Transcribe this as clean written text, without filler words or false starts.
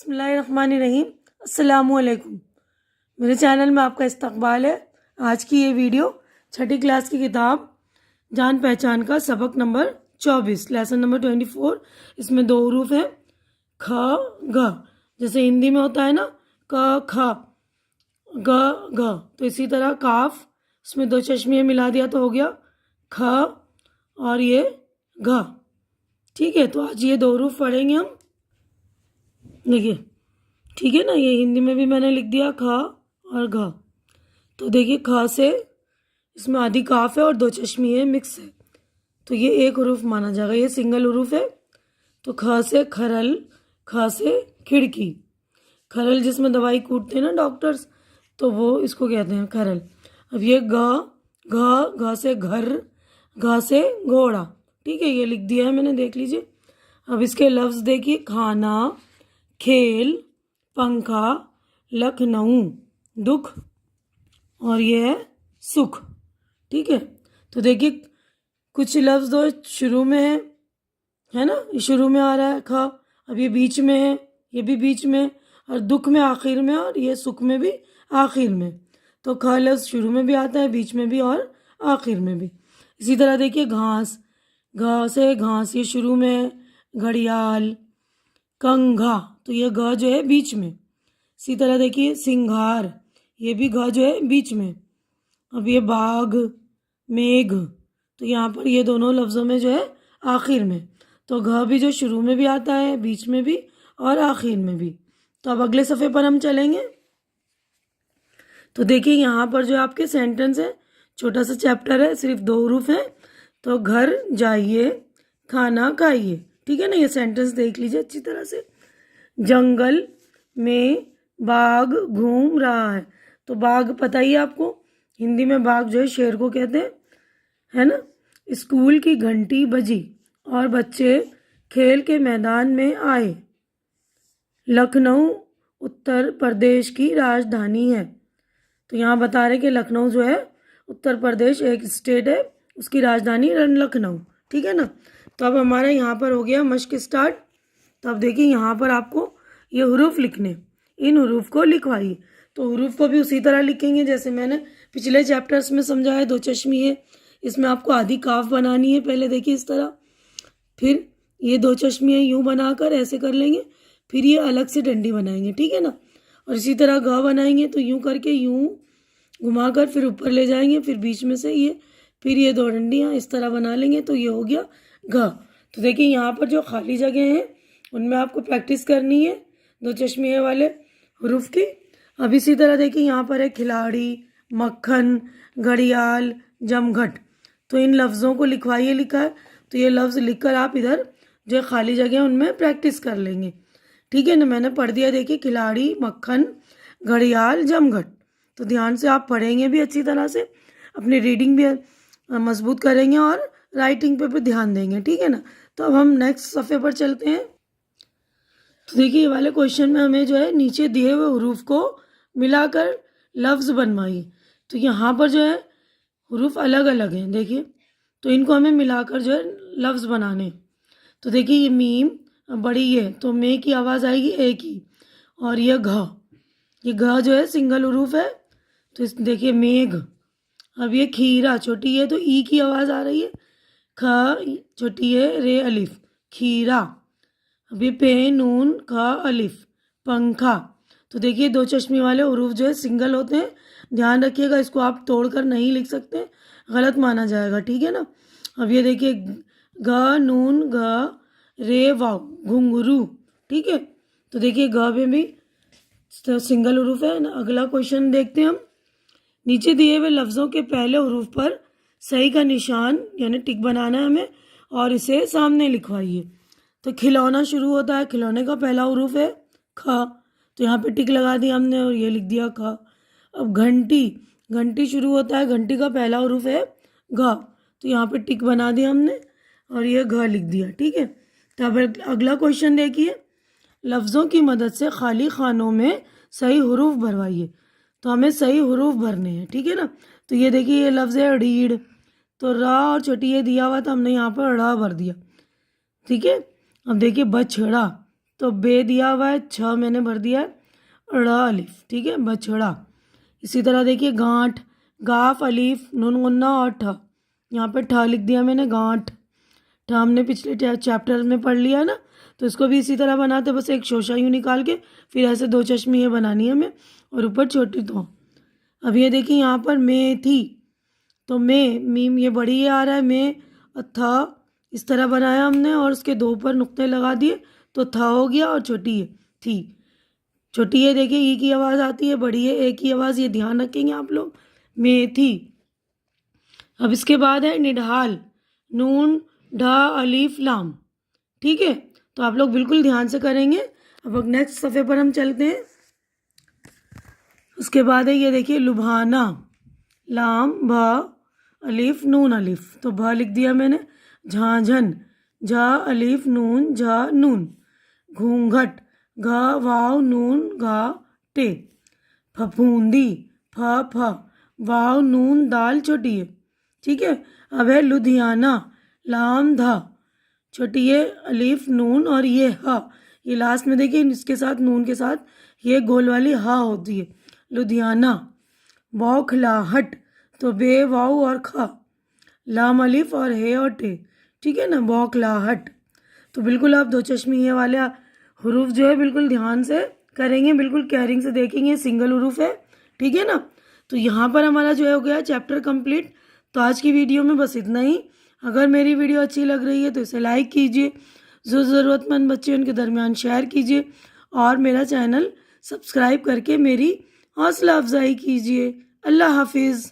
बिस्मिल्लाहिर्रहमानिर्रहीम। अस्सलामुअलैकुम। मेरे चैनल में आपका इस्तकबाल है। आज की ये वीडियो छठी क्लास की किताब जान पहचान का सबक नंबर 24 लेसन नंबर 24। इसमें दो हरूफ हैं ख ग, जैसे हिंदी में होता है ना क ख ग घ, तो इसी तरह काफ इसमें दो चश्मियाँ मिला दिया तो हो गया ख और ये घ। ठीक है, तो आज ये दो हरूफ पढ़ेंगे हम। देखिए ठीक है ना, ये हिंदी में भी मैंने लिख दिया ख और घ। तो देखिए ख से इसमें आधी काफ है और दो चश्मी है, मिक्स है, तो ये एक हरूफ माना जाएगा, ये सिंगल हरूफ है। तो ख से खरल, ख से खिड़की। खरल जिसमें दवाई कूटते हैं ना डॉक्टर्स, तो वो इसको कहते हैं खरल। अब ये घ से घर, घ से घोड़ा। ठीक है, ये लिख दिया है मैंने, देख लीजिए। अब इसके लफ्ज़ देखिए, खाना, खेल, पंखा, लखनऊ, दुख और ये है सुख। ठीक है, तो देखिए कुछ लफ्ज़ तो शुरू में है ना, ये शुरू में आ रहा है ख, अब ये बीच में है, ये भी बीच में, और दुख में आखिर में, और ये सुख में भी आखिर में। तो ख लफ्ज़ शुरू में भी आता है, बीच में भी और आखिर में भी। इसी तरह देखिए घास, घ से घास, ये शुरू में है। घड़ियाल, कंघा, तो ये घ जो है बीच में। इसी तरह देखिए सिंगार, ये भी घ जो है बीच में। अब ये बाघ, मेघ, तो यहाँ पर ये दोनों लफ्ज़ों में जो है आखिर में। तो घ भी जो शुरू में भी आता है, बीच में भी और आखिर में भी। तो अब अगले सफ़े पर हम चलेंगे। तो देखिए यहाँ पर जो आपके सेंटेंस है, छोटा सा चैप्टर है, सिर्फ दो हरूफ हैं। तो घर जाइए, खाना खाइए। ठीक है ना, ये सेंटेंस देख लीजिए अच्छी तरह से। जंगल में बाघ घूम रहा है, तो बाघ पता ही है आपको, हिंदी में बाघ जो है शेर को कहते हैं, है ना। स्कूल की घंटी बजी और बच्चे खेल के मैदान में आए। लखनऊ उत्तर प्रदेश की राजधानी है, तो यहाँ बता रहे कि लखनऊ जो है उत्तर प्रदेश एक स्टेट है, उसकी राजधानी लखनऊ। ठीक है ना, तो अब हमारा यहाँ पर हो गया मश्क स्टार्ट। तो अब देखिए यहाँ पर आपको ये हरूफ लिखने, इन हरूफ को लिखवाइए। तो हरूफ को भी उसी तरह लिखेंगे जैसे मैंने पिछले चैप्टर्स में समझाया। दो चश्मी है, इसमें आपको आधी काफ बनानी है। पहले देखिए इस तरह, फिर ये दो चश्मी है यूँ बनाकर ऐसे कर लेंगे, फिर ये अलग से डंडी बनाएंगे। ठीक है ना, और इसी तरह घ बनाएंगे तो यूँ करके यूँ घुमाकर फिर ऊपर ले जाएंगे, फिर बीच में से ये, फिर ये दो डंडियाँ इस तरह बना लेंगे, तो ये हो गया घ। तो देखिए यहाँ पर जो खाली जगह हैं उनमें आपको प्रैक्टिस करनी है दो चश्मे वाले हरूफ की। अब इसी तरह देखिए यहाँ पर है खिलाड़ी, मक्खन, घड़ियाल, जमघट। तो इन लफ्ज़ों को लिखवाइए, लिखा है तो ये लफ्ज़ लिखकर आप इधर जो खाली जगह है उनमें प्रैक्टिस कर लेंगे। ठीक है ना, मैंने पढ़ दिया। देखिए खिलाड़ी, मक्खन, घड़ियाल, जमघट। तो ध्यान से आप पढ़ेंगे भी अच्छी तरह से, अपनी रीडिंग भी मजबूत करेंगे और राइटिंग पे भी ध्यान देंगे। ठीक है ना, तो अब हम नेक्स्ट सफ़े पर चलते हैं। तो देखिए ये वाले क्वेश्चन में हमें जो है नीचे दिए हुए हरूफ को मिलाकर लफ्ज़ बनवाइए। तो यहाँ पर जो है हरूफ अलग अलग हैं, देखिए, तो इनको हमें मिलाकर जो है लफ्ज़ बनाने। तो देखिए ये मीम बड़ी है तो मे की आवाज़ आएगी ए की, और ये घ जो है सिंगल हरूफ है, तो इस देखिए मेघ। अब ये खीरा छोटी है तो ई की आवाज़ आ रही है, ख छोटी है, रे अलिफ, खीरा। अब ये पे नून ख अलिफ, पंखा। तो देखिए दो चश्मे वाले हरूफ जो है सिंगल होते हैं, ध्यान रखिएगा, इसको आप तोड़कर नहीं लिख सकते, गलत माना जाएगा। ठीक है ना। अब ये देखिए ग नून घ रे वाव, घुंघरू। ठीक है, तो देखिए घ में भी तो सिंगल हरूफ है ना। अगला क्वेश्चन देखते हैं हम। नीचे दिए हुए लफ्ज़ों के पहले हरूफ पर सही का निशान यानी टिक बनाना है हमें, और इसे सामने लिखवाइए। तो खिलौना शुरू होता है, खिलौने का पहला हरूफ है ख, तो यहाँ पे टिक लगा दिया हमने और ये लिख दिया ख। अब घंटी, घंटी शुरू होता है, घंटी का पहला हरूफ है घ, तो यहाँ पे टिक बना दिया हमने और ये घ लिख दिया। ठीक है, तो अब अगला क्वेश्चन देखिए। लफ्ज़ों की मदद से खाली खानों में सही हरूफ भरवाइए। तो हमें सही हरूफ भरने हैं। ठीक है ना, तो ये देखिए ये लफ्ज़ है रीढ़, तो रा और छोटी ये दिया हुआ था, हमने यहाँ पर ड़ा भर दिया। ठीक है, अब देखिए बछड़ा, तो बे दिया हुआ है, छ मैंने भर दिया है, ड़ अलिफ, ठीक है, बछड़ा। इसी तरह देखिए गांठ, गाफ अलिफ नून गुन्ना और ठ, यहाँ पे ठ लिख दिया मैंने, गांठ। ठ हमने पिछले चैप्टर में पढ़ लिया ना, तो इसको भी इसी तरह बनाते, बस एक शोशा यूँ निकाल के फिर ऐसे दो चश्मी ये बनानी है हमें, और ऊपर छोटी तो। अब ये देखिए यहाँ पर मेथी, तो मीम ये बड़ी ये आ रहा है, में था इस तरह बनाया हमने और उसके दो ऊपर नुक्ते लगा दिए, तो था हो गया, और छोटी है थी। छोटी है देखिए ई की आवाज़ आती है, बड़ी है ए की आवाज़, ये ध्यान रखेंगे आप लोग, मेथी। अब इसके बाद है निढाल, नून ढा अलीफ लाम, ठीक है, तो आप लोग बिल्कुल ध्यान से करेंगे। अब नेक्स्ट सफ़े पर हम चलते हैं। उसके बाद है ये देखिए लुभाना, लाम भा अलीफ नून अलीफ, तो भा लिख दिया मैंने, झांझन, झा अलीफ नून झा नून, घूंघट, घा वाव नून घा टे, फफूंदी, फा फा वाव नून दाल छोटी है, ठीक है। अब है लुधियाना, लाम धा, छोटी है अलीफ नून और ये हा, ये लास्ट में देखिए इसके साथ नून के साथ ये गोल वाली हा होती है, लुधियाना। बौखलाहट, तो बे वाव और खा, लाम अलिफ और हे और टे, ठीक है ना, बौखलाहट। तो बिल्कुल आप दो चश्मी ये वाले हरूफ जो है बिल्कुल ध्यान से करेंगे, बिल्कुल केयरिंग से देखेंगे, सिंगल हरूफ है, ठीक है ना। तो यहाँ पर हमारा जो है हो गया चैप्टर कंप्लीट। तो आज की वीडियो में बस इतना ही। अगर मेरी वीडियो अच्छी लग रही है तो इसे लाइक कीजिए, जो ज़रूरतमंद बच्चे हैं उनके दरमियान शेयर कीजिए, और मेरा चैनल सब्सक्राइब करके मेरी हौसला अफजाई कीजिए। अल्लाह हाफिज़।